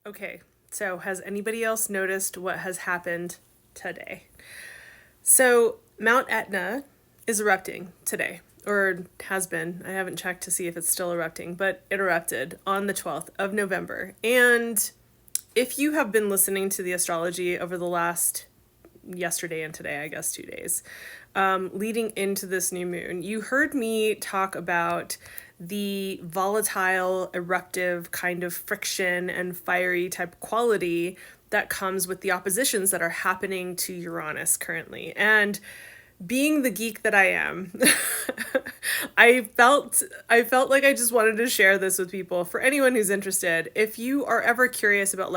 Okay, so has anybody else noticed what has happened today? So, Mount Etna is erupting today, or has been. I haven't checked to see if it's still erupting, but it erupted on the 12th of November. And if you have been listening to the astrology over the last yesterday and today, I guess 2 days, leading into this new moon, you heard me talk about the volatile, eruptive kind of friction and fiery type quality that comes with the oppositions that are happening to Uranus currently. And being the geek that I am, I felt like I just wanted to share this with people for anyone who's interested. If you are ever curious about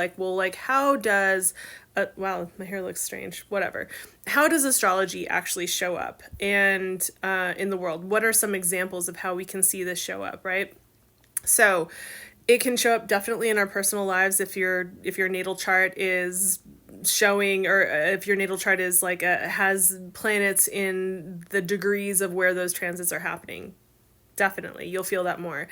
how does wow, my hair looks strange. Whatever. How does astrology actually show up and in the world? What are some examples of how we can see this show up, right? So, it can show up definitely in our personal lives if your natal chart is showing, or if your natal chart is has planets in the degrees of where those transits are happening. Definitely you'll feel that more.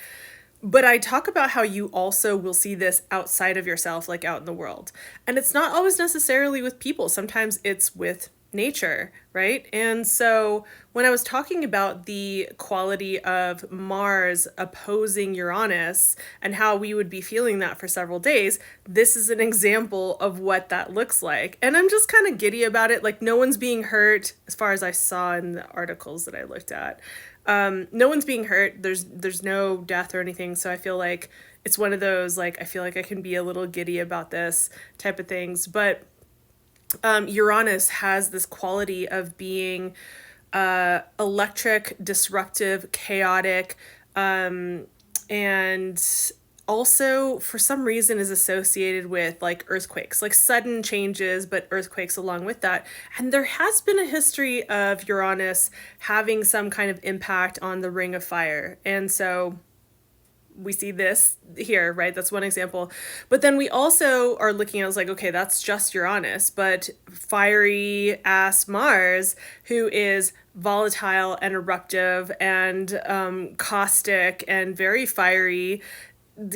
But I talk about how you also will see this outside of yourself, like out in the world. And it's not always necessarily with people. Sometimes it's with nature, right? And so when I was talking about the quality of Mars opposing Uranus and how we would be feeling that for several days, this is an example of what that looks like. And I'm just kind of giddy about it. Like, no one's being hurt as far as I saw in the articles that I looked at. No one's being hurt. There's no death or anything. So I feel like it's one of those, like, I feel like I can be a little giddy about this type of things. But Uranus has this quality of being electric, disruptive, chaotic, and also for some reason is associated with like earthquakes, like sudden changes, but earthquakes along with that. And there has been a history of Uranus having some kind of impact on the Ring of Fire. And so we see this here, right? That's one example. But then we also are looking at, like, okay, that's just Uranus, but fiery ass Mars, who is volatile and eruptive and caustic and very fiery,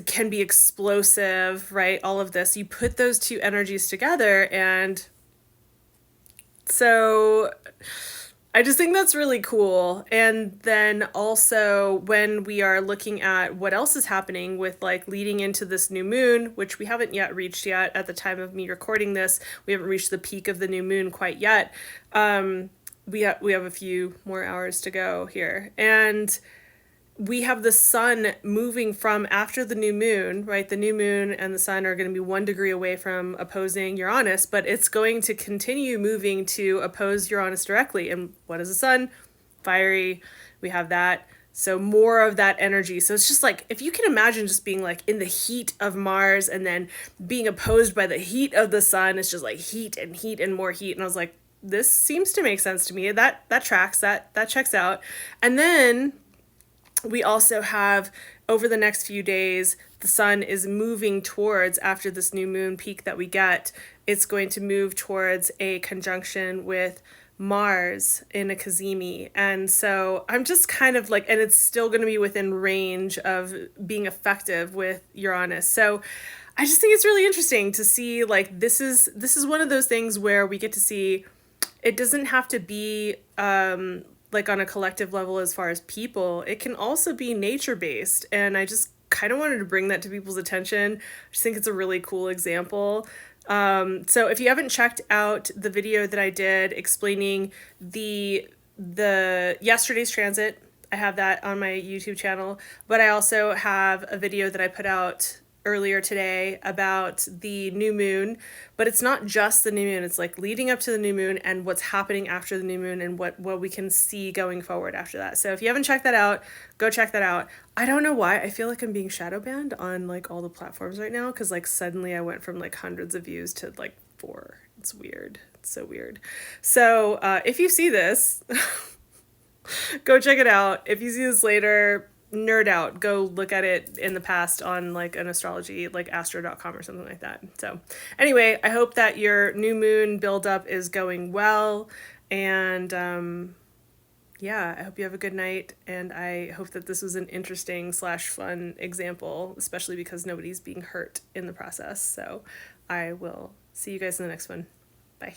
can be explosive, right? All of this. You put those two energies together, and so I just think that's really cool. And then also, when we are looking at what else is happening with like leading into this new moon, which we haven't yet reached yet at the time of me recording this, we haven't reached the peak of the new moon quite yet. We have a few more hours to go here. And we have the sun moving from after the new moon, right? The new moon and the sun are going to be 1 degree away from opposing Uranus, but it's going to continue moving to oppose Uranus directly. And what is the sun? Fiery. We have that. So more of that energy. So it's just like, if you can imagine just being like in the heat of Mars and then being opposed by the heat of the sun, it's just like heat and more heat. And I was like, this seems to make sense to me. That tracks, that checks out. And then we also have, over the next few days, the sun is moving towards, after this new moon peak that we get, it's going to move towards a conjunction with Mars in a Cazimi. And so I'm just kind of like, and it's still going to be within range of being effective with Uranus. So I just think it's really interesting to see, like, this is one of those things where we get to see, it doesn't have to be like on a collective level as far as people. It can also be nature based. And I just kind of wanted to bring that to people's attention. I just think it's a really cool example. So if you haven't checked out the video that I did explaining the yesterday's transit, I have that on my YouTube channel, but I also have a video that I put out earlier today about the new moon. But it's not just the new moon, it's like leading up to the new moon and what's happening after the new moon and what we can see going forward after that. So if you haven't checked that out, go check that out. I don't know why I feel like I'm being shadow banned on like all the platforms right now, because like suddenly I went from like hundreds of views to like 4. It's weird. It's so weird. So if you see this, go check it out. If you see this later, nerd out, go look at it in the past on like an astrology, like astro.com or something like that. So anyway, I hope that your new moon buildup is going well. And Yeah, I hope you have a good night, and I hope that this was an interesting slash fun example, especially because nobody's being hurt in the process. So I will see you guys in the next one. Bye.